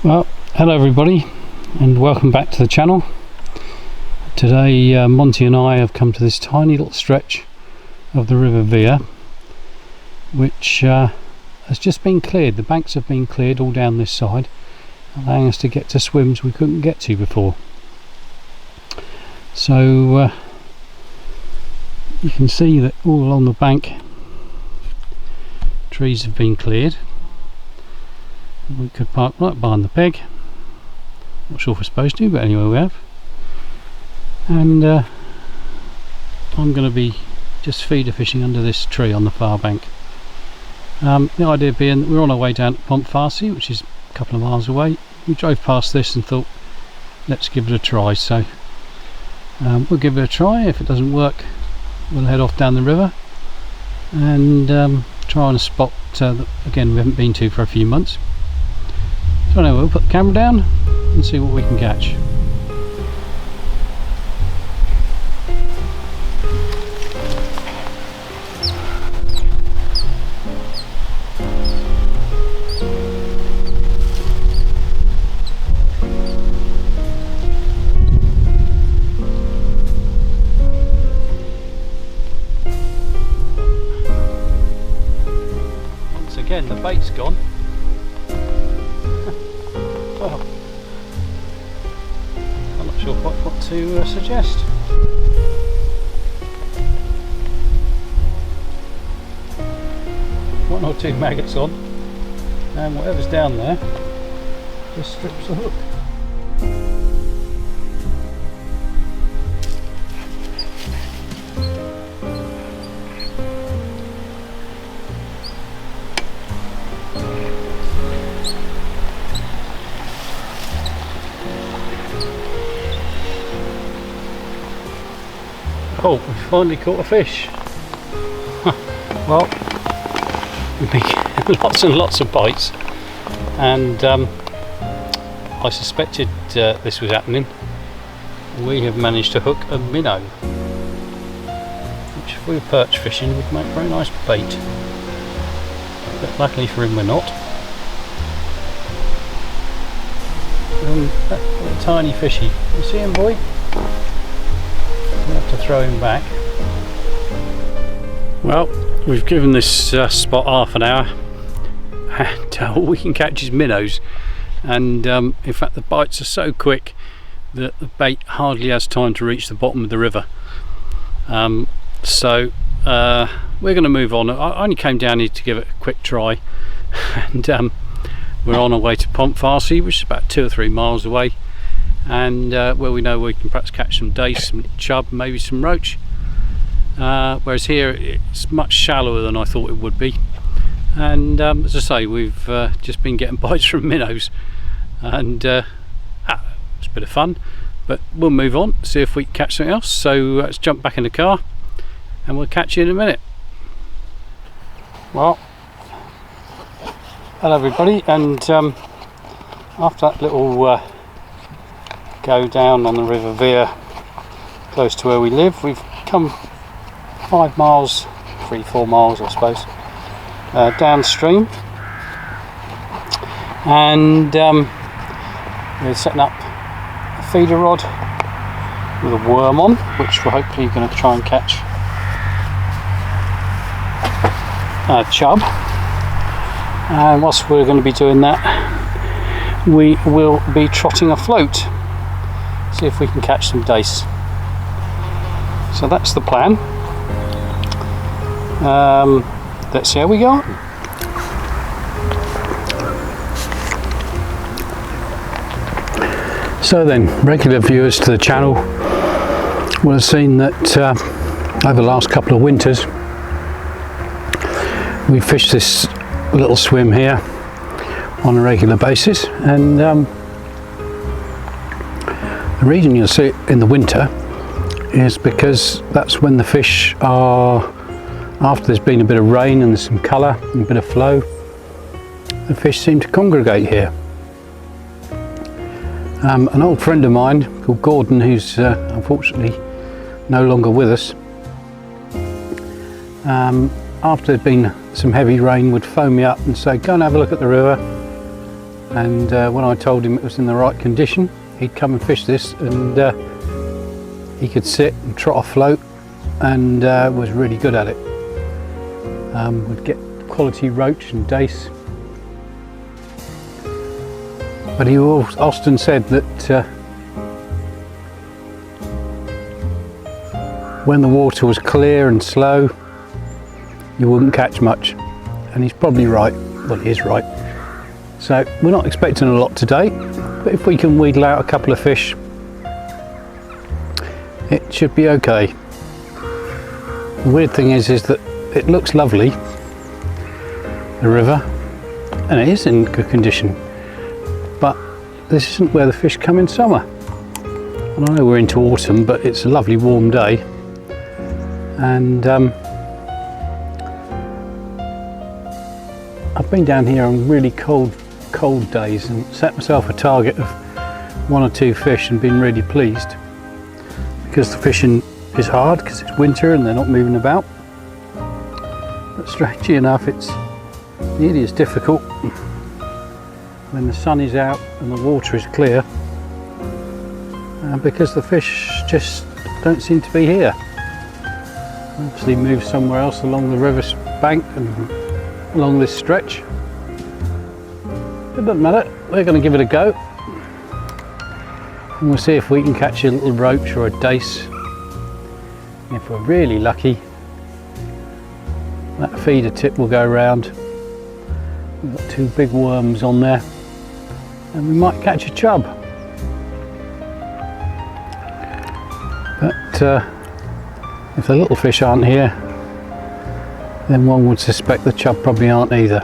Well, hello everybody and welcome back to the channel. Today Monty and I have come to this tiny little stretch of the River Vire, which has just been cleared. The banks have been cleared all down this side, allowing us to get to swims we couldn't get to before. So you can see that all along the bank trees have been cleared. We could park right behind the peg. Not sure if we're supposed to, but anyway we have. And I'm going to be just feeder fishing under this tree on the far bank. The idea being that we're on our way down to Montfarcy, which is a couple of miles away. We drove past this and thought, let's give it a try. So we'll give it a try. If it doesn't work, we'll head off down the river and try on a spot that again we haven't been to for a few months. So anyway, we'll put the camera down and see what we can catch. Once again, the bait's gone. Well, I'm not sure quite what to suggest. One or two maggots on, and whatever's down there just strips the hook. Oh, we finally caught a fish. Well, we make lots and lots of bites, and I suspected this was happening. We have managed to hook a minnow, which if we were perch fishing would make very nice bait, but luckily for him we're not. That little tiny fishy, you see him, boy? Have to throw him back. Well, we've given this spot half an hour and all we can catch is minnows, and in fact the bites are so quick that the bait hardly has time to reach the bottom of the river. So we're going to move on. I only came down here to give it a quick try, and we're on our way to Montfarcy, which is about 2 or 3 miles away, and where we know we can perhaps catch some dace, some chub, maybe some roach, whereas here it's much shallower than I thought it would be. And as I say, we've just been getting bites from minnows, and it's a bit of fun, but we'll move on, see if we can catch something else. So let's jump back in the car and we'll catch you in a minute. Well, hello everybody, and after that little go down on the River Vire close to where we live, we've come 5 miles, 3-4 miles I suppose, downstream, and we're setting up a feeder rod with a worm on, which we're hopefully going to try and catch chub. And whilst we're going to be doing that, we will be trotting afloat, see if we can catch some dace. So that's the plan. Let's see how we go. So then, regular viewers to the channel will have seen that over the last couple of winters we fished this little swim here on a regular basis, and the reason you'll see it in the winter is because that's when the fish are, after there's been a bit of rain and there's some colour and a bit of flow, the fish seem to congregate here. An old friend of mine called Gordon, who's unfortunately no longer with us, after there'd been some heavy rain, would phone me up and say, go and have a look at the river, and when I told him it was in the right condition, he'd come and fish this, and he could sit and trot a float, and was really good at it. Would get quality roach and dace, but he often said that when the water was clear and slow, you wouldn't catch much, and he's probably right. Well, he is right. So we're not expecting a lot today, but if we can wheedle out a couple of fish, it should be okay. The weird thing is that it looks lovely, the river, and it is in good condition, but this isn't where the fish come in summer. And I know we're into autumn, but it's a lovely warm day, and I've been down here on really cold days and set myself a target of 1 or 2 fish and been really pleased, because the fishing is hard because it's winter and they're not moving about. But strangely enough, it's nearly as difficult when the sun is out and the water is clear, because the fish just don't seem to be here. Obviously moved somewhere else along the river bank and along this stretch. It doesn't matter, we're going to give it a go, and we'll see if we can catch a little roach or a dace. And if we're really lucky, that feeder tip will go round. We've got 2 big worms on there, and we might catch a chub. But if the little fish aren't here, then one would suspect the chub probably aren't either.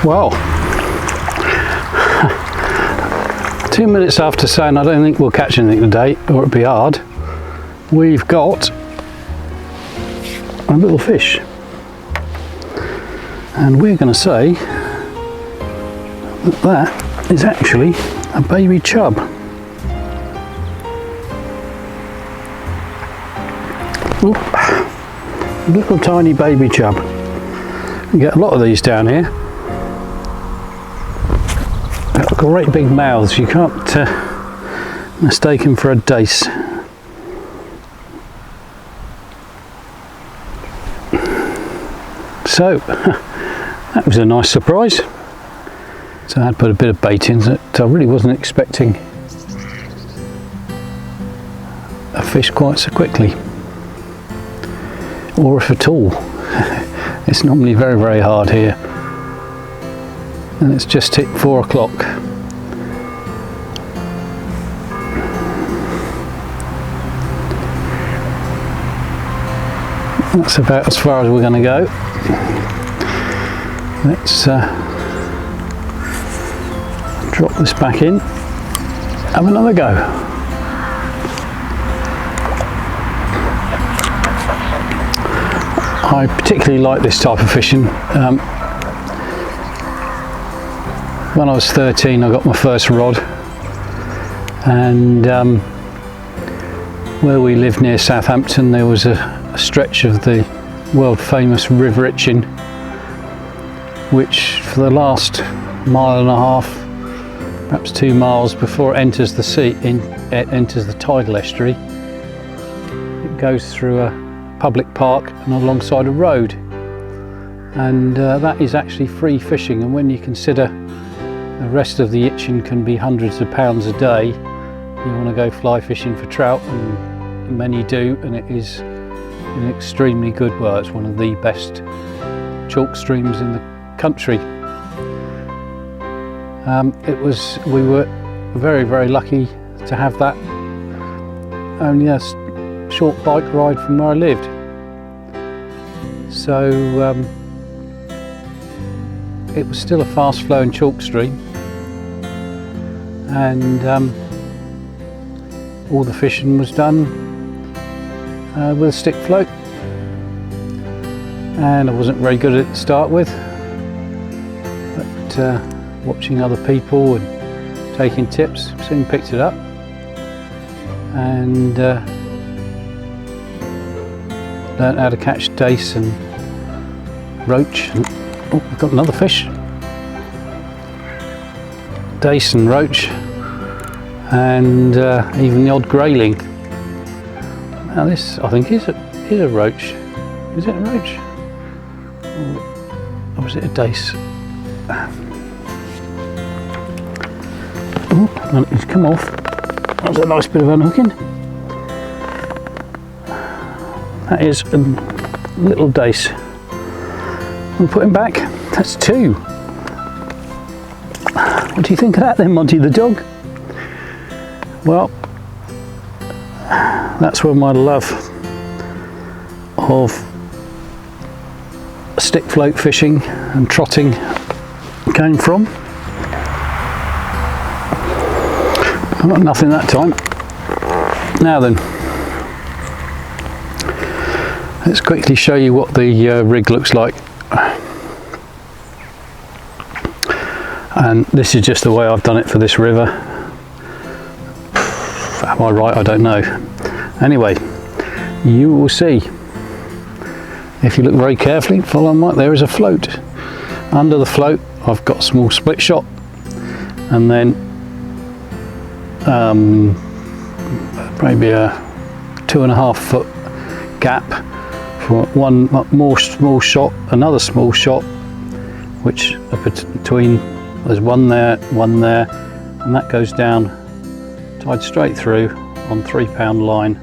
Well, 2 minutes after saying I don't think we'll catch anything today, or it'll be hard, we've got a little fish, and we're going to say that that is actually a baby chub. Oop. A little tiny baby chub. We get a lot of these down here. They've got great big mouths, you can't mistake them for a dace. So that was a nice surprise. So I had put a bit of bait in that I really wasn't expecting a fish quite so quickly, or if at all. It's normally very, very hard here, and it's just hit 4 o'clock. That's about as far as we're going to go. Let's drop this back in, have another go. I particularly like this type of fishing. When I was 13 I got my first rod, and where we lived near Southampton there was a stretch of the world famous River Itchen, which for the last 1.5 miles, perhaps 2 miles before it enters the sea, it enters the tidal estuary, it goes through a public park and alongside a road, and that is actually free fishing. And when you consider the rest of the Itchen can be hundreds of pounds a day, you want to go fly fishing for trout, and many do, and it is an extremely good, well, it's one of the best chalk streams in the country. We were very, very lucky to have that only a short bike ride from where I lived. So it was still a fast flowing chalk stream, and all the fishing was done with a stick float, and I wasn't very good at it to start with, watching other people and taking tips. Soon picked it up, and learned how to catch dace and roach. And, oh, we've got another fish. Dace and roach, and even the odd grayling. Now this, I think, is a roach. Is it a roach? Or is it a dace? Oh, well, it's come off. That was a nice bit of unhooking. That is a little dace. We'll put him back. That's 2. What do you think of that then, Monty the dog? Well, that's where my love of stick float fishing and trotting came from. I got nothing that time. Now then, let's quickly show you what the rig looks like. And this is just the way I've done it for this river. Am I right? I don't know. Anyway, you will see. If you look very carefully, follow on right, there is a float. Under the float, I've got a small split shot, and then maybe a 2.5 foot gap for one more small shot, another small shot, which are between. There's one there, and that goes down, tied straight through on 3-pound line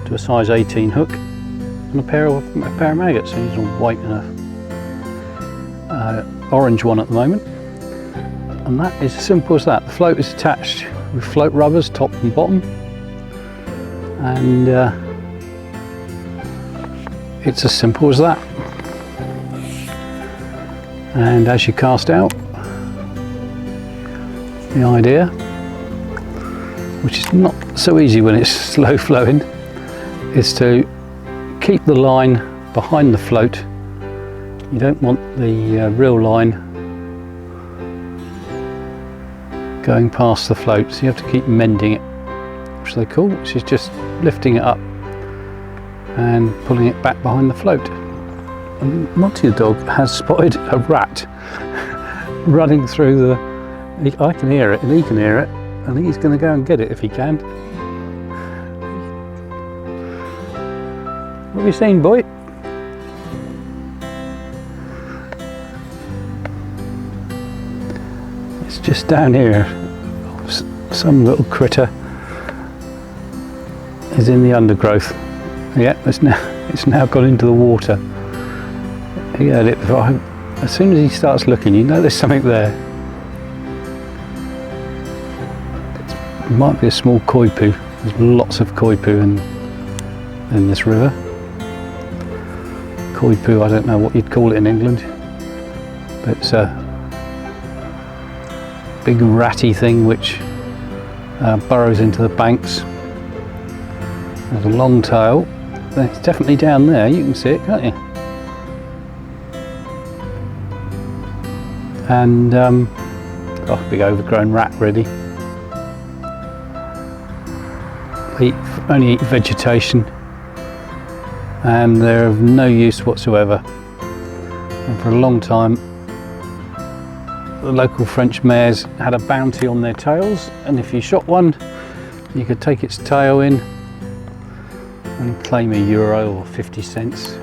to a size 18 hook, and a pair of maggots. These are white and a orange one at the moment, and that is as simple as that. The float is attached with float rubbers, top and bottom, and it's as simple as that. And as you cast out, the idea, which is not so easy when it's slow flowing, is to keep the line behind the float. You don't want the reel line going past the float, so you have to keep mending it, which they call, which is just lifting it up and pulling it back behind the float. And Monty the dog has spotted a rat running through the. I can hear it and he can hear it, and he's going to go and get it if he can. What have you seen, boy? It's just down here. Some little critter is in the undergrowth. Yeah, it's now gone into the water. He heard it before. As soon as he starts looking, you know there's something there. It might be a small koi poo. There's lots of koi poo in this river. Koi poo, I don't know what you'd call it in England, but it's a big ratty thing which burrows into the banks. There's a long tail. It's definitely down there. You can see it, can't you? And big overgrown rat, really. Only eat vegetation, and they're of no use whatsoever. And for a long time, the local French mares had a bounty on their tails, and if you shot one, you could take its tail in and claim €1 or 50 cents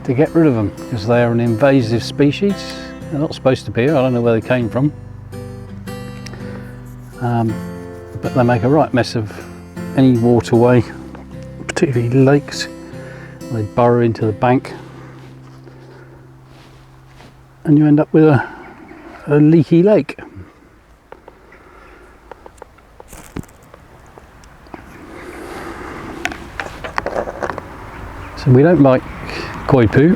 to get rid of them, because they are an invasive species. They're not supposed to be here. I don't know where they came from, but they make a right mess of any waterway, particularly lakes. They burrow into the bank, and you end up with a leaky lake. So we don't like koi poo,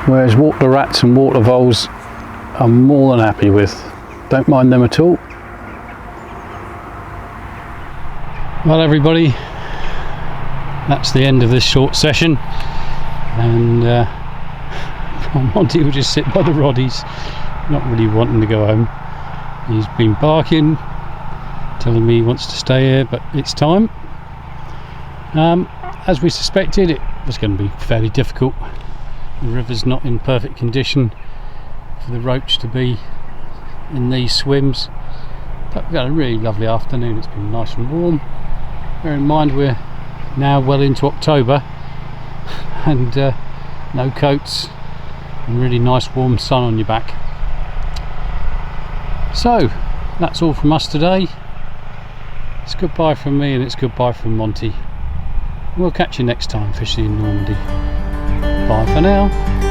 whereas water rats and water voles I'm more than happy with. Don't mind them at all. Well, everybody, that's the end of this short session, and Monty will just sit by the rod. He's not really wanting to go home. He's been barking, telling me he wants to stay here, but it's time. As we suspected, it was going to be fairly difficult. The river's not in perfect condition for the roach to be in these swims, but we've had a really lovely afternoon. It's been nice and warm. Bear in mind we're now well into October and no coats and really nice warm sun on your back. So that's all from us today. It's goodbye from me and it's goodbye from Monty. We'll catch you next time fishing in Normandy. Bye for now.